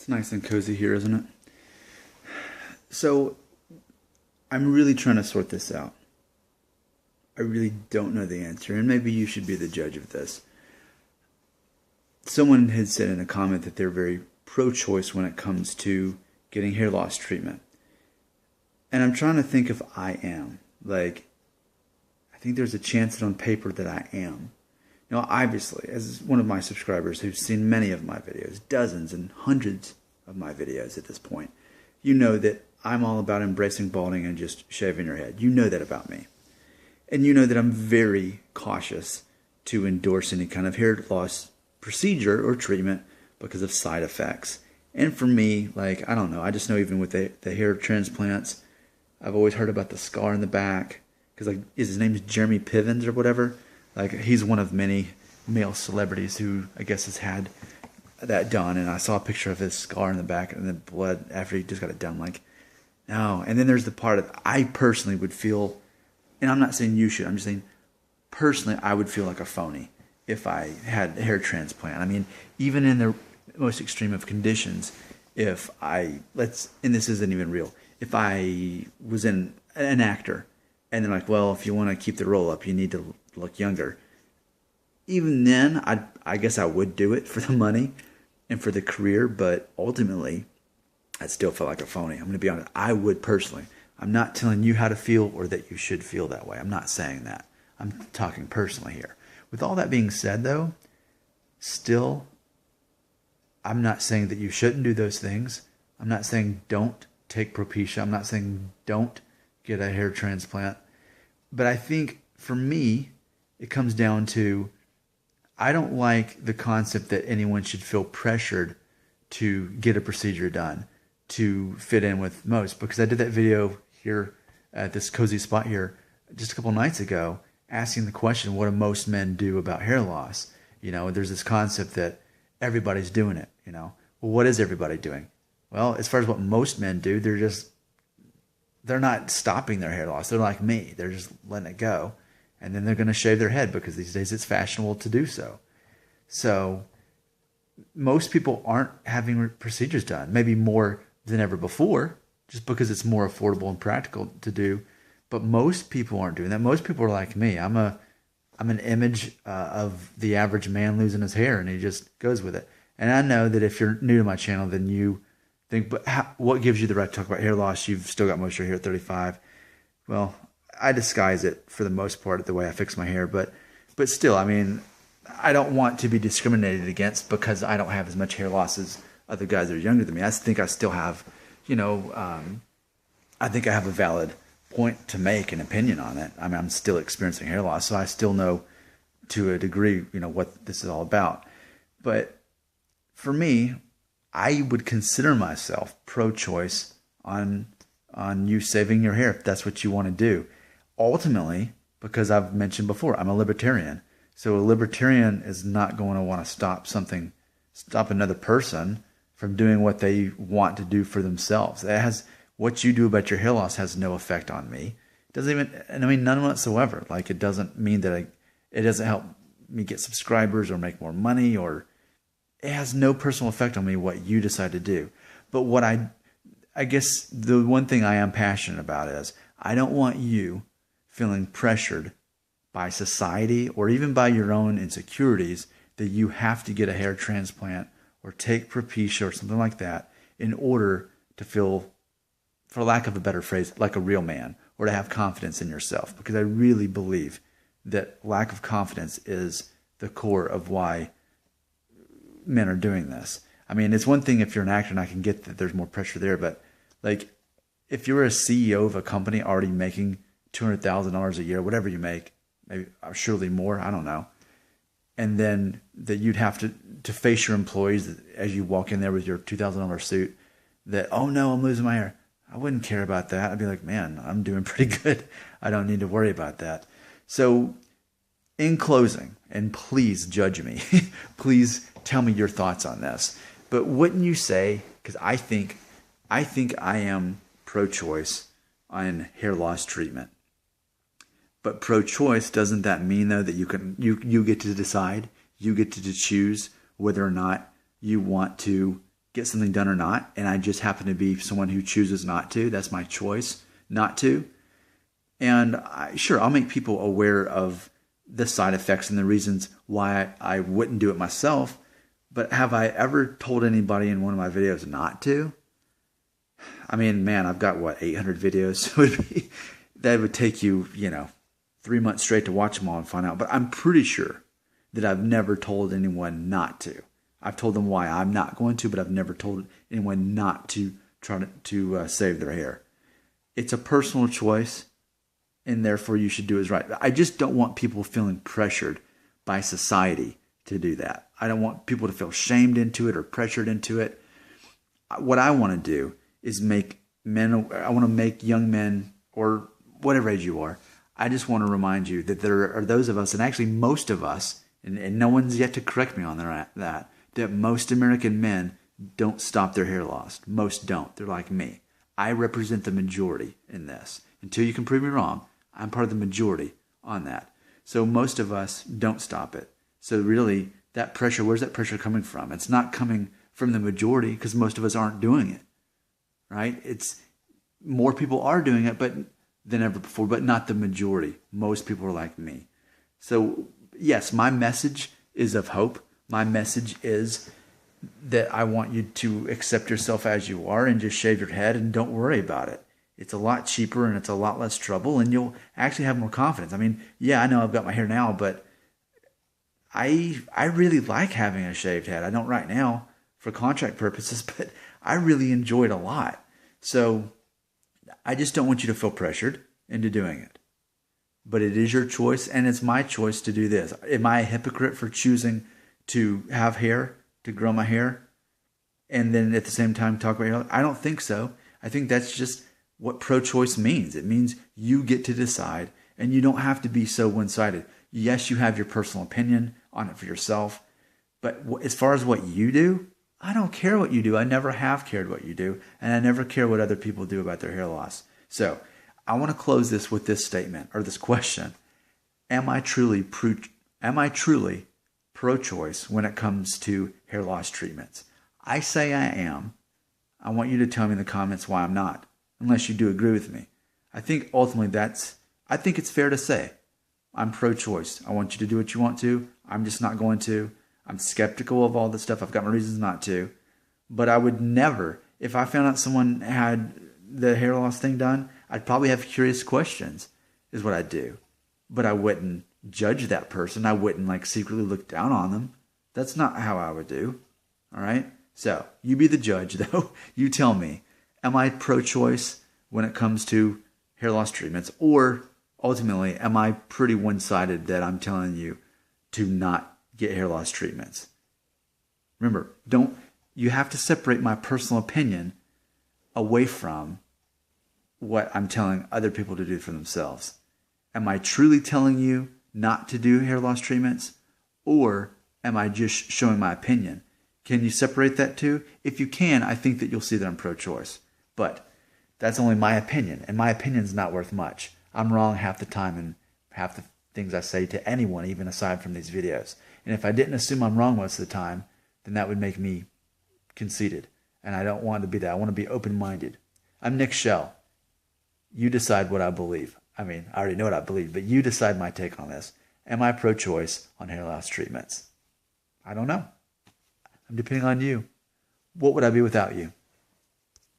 It's nice and cozy here, isn't it? So, I'm really trying to sort this out. I really don't know the answer, and maybe you should be the judge of this. Someone had said in a comment that they're very pro-choice when it comes to getting hair loss treatment. And I'm trying to think if I am. I think there's a chance that on paper that I am. Now, obviously, as one of my subscribers who's seen many of my videos, dozens and hundreds of my videos at this point, you know that I'm all about embracing balding and just shaving your head. You know that about me. And you know that I'm very cautious to endorse any kind of hair loss procedure or treatment because of side effects. And for me, I don't know, I just know even with the hair transplants, I've always heard about the scar in the back. Because, his name is Jeremy Pivens or whatever. He's one of many male celebrities who, I guess, has had that done. And I saw a picture of his scar in the back and the blood after he just got it done. No. And then there's the part of, I personally would feel, and I'm not saying you should, I'm just saying, personally, I would feel like a phony if I had a hair transplant. I mean, even in the most extreme of conditions, and this isn't even real, if I was an actor, and they're like, well, if you want to keep the roll up, you need to look younger. Even then, I guess I would do it for the money and for the career, but ultimately, I'd still feel like a phony. I'm going to be honest. I would personally. I'm not telling you how to feel or that you should feel that way. I'm not saying that. I'm talking personally here. With all that being said, though, still, I'm not saying that you shouldn't do those things. I'm not saying don't take Propecia. I'm not saying don't get a hair transplant. But I think for me, it comes down to, I don't like the concept that anyone should feel pressured to get a procedure done to fit in with most. Because I did that video here at this cozy spot here just a couple nights ago, asking the question, what do most men do about hair loss? There's this concept that everybody's doing it, Well, what is everybody doing? Well, as far as what most men do, they're not stopping their hair loss. They're like me. They're just letting it go. And then they're going to shave their head because these days it's fashionable to do so. So most people aren't having procedures done, maybe more than ever before, just because it's more affordable and practical to do. But most people aren't doing that. Most people are like me. I'm an image of the average man losing his hair, and he just goes with it. And I know that if you're new to my channel, then you think, but what gives you the right to talk about hair loss? You've still got most of your hair at 35. Well, I disguise it for the most part the way I fix my hair, but still, I mean, I don't want to be discriminated against because I don't have as much hair loss as other guys that are younger than me. I think I still have, I think I have a valid point to make an opinion on it. I mean, I'm still experiencing hair loss, so I still know to a degree, what this is all about. But for me, I would consider myself pro-choice on you saving your hair if that's what you want to do. Ultimately, because I've mentioned before, I'm a libertarian. So a libertarian is not going to want to stop another person from doing what they want to do for themselves. What you do about your hair loss has no effect on me. It doesn't even, and I mean, none whatsoever. It doesn't mean that it doesn't help me get subscribers or make more money, or it has no personal effect on me what you decide to do. But what I guess the one thing I am passionate about is I don't want you feeling pressured by society or even by your own insecurities that you have to get a hair transplant or take Propecia or something like that in order to feel, for lack of a better phrase, like a real man, or to have confidence in yourself. Because I really believe that lack of confidence is the core of why men are doing this. I mean, it's one thing if you're an actor, and I can get that there's more pressure there, but if you're a CEO of a company already making $200,000 a year, whatever you make, maybe surely more, I don't know, and then that you'd have to face your employees as you walk in there with your $2,000 suit, that, oh no, I'm losing my hair. I wouldn't care about that. I'd be like, man, I'm doing pretty good. I don't need to worry about that. So in closing, and please judge me, please tell me your thoughts on this, but wouldn't you say, because I think I am pro-choice on hair loss treatment. But pro-choice, doesn't that mean though that you get to decide, you get to choose whether or not you want to get something done or not, and I just happen to be someone who chooses not to. That's my choice not to. And sure, I'll make people aware of the side effects and the reasons why I wouldn't do it myself. But have I ever told anybody in one of my videos not to? I mean, man, I've got, 800 videos? That would take you, 3 months straight to watch them all and find out. But I'm pretty sure that I've never told anyone not to. I've told them why I'm not going to, but I've never told anyone not to try to save their hair. It's a personal choice, and therefore you should do what's right. I just don't want people feeling pressured by society to do that. I don't want people to feel shamed into it or pressured into it. What I want to do is make young men, or whatever age you are, I just want to remind you that there are those of us, and actually most of us, and no one's yet to correct me on that most American men don't stop their hair loss. Most don't. They're like me. I represent the majority in this. Until you can prove me wrong, I'm part of the majority on that. So most of us don't stop it. So really, that pressure, where's that pressure coming from? It's not coming from the majority, because most of us aren't doing it, right? It's more people are doing it than ever before, but not the majority. Most people are like me. So yes, my message is of hope. My message is that I want you to accept yourself as you are and just shave your head and don't worry about it. It's a lot cheaper and it's a lot less trouble, and you'll actually have more confidence. I mean, yeah, I know I've got my hair now, but I really like having a shaved head. I don't right now for contract purposes, but I really enjoy it a lot. So I just don't want you to feel pressured into doing it. But it is your choice, and it's my choice to do this. Am I a hypocrite for choosing to have hair, to grow my hair, and then at the same time talk about hair? I don't think so. I think that's just what pro-choice means. It means you get to decide, and you don't have to be so one-sided. Yes, you have your personal opinion on it for yourself, but as far as what you do, I don't care what you do. I never have cared what you do, and I never care what other people do about their hair loss. So I want to close this with this statement, or this question. Am I truly pro-choice when it comes to hair loss treatments? I say I am. I want you to tell me in the comments why I'm not, unless you do agree with me. I think ultimately I think it's fair to say I'm pro-choice. I want you to do what you want to. I'm just not going to. I'm skeptical of all this stuff. I've got my reasons not to. But I would never, if I found out someone had the hair loss thing done, I'd probably have curious questions, is what I'd do. But I wouldn't judge that person. I wouldn't secretly look down on them. That's not how I would do. All right? So you be the judge, though. You tell me, am I pro-choice when it comes to hair loss treatments? Or ultimately, am I pretty one-sided that I'm telling you to not get hair loss treatments? Remember, you have to separate my personal opinion away from what I'm telling other people to do for themselves. Am I truly telling you not to do hair loss treatments, or am I just showing my opinion? Can you separate that two? If you can, I think that you'll see that I'm pro-choice. But that's only my opinion, and my opinion's not worth much. I'm wrong half the time in half the things I say to anyone, even aside from these videos. And if I didn't assume I'm wrong most of the time, then that would make me conceited. And I don't want to be that. I want to be open-minded. I'm Nick Shell. You decide what I believe. I mean, I already know what I believe, but you decide my take on this. Am I pro-choice on hair loss treatments? I don't know. I'm depending on you. What would I be without you?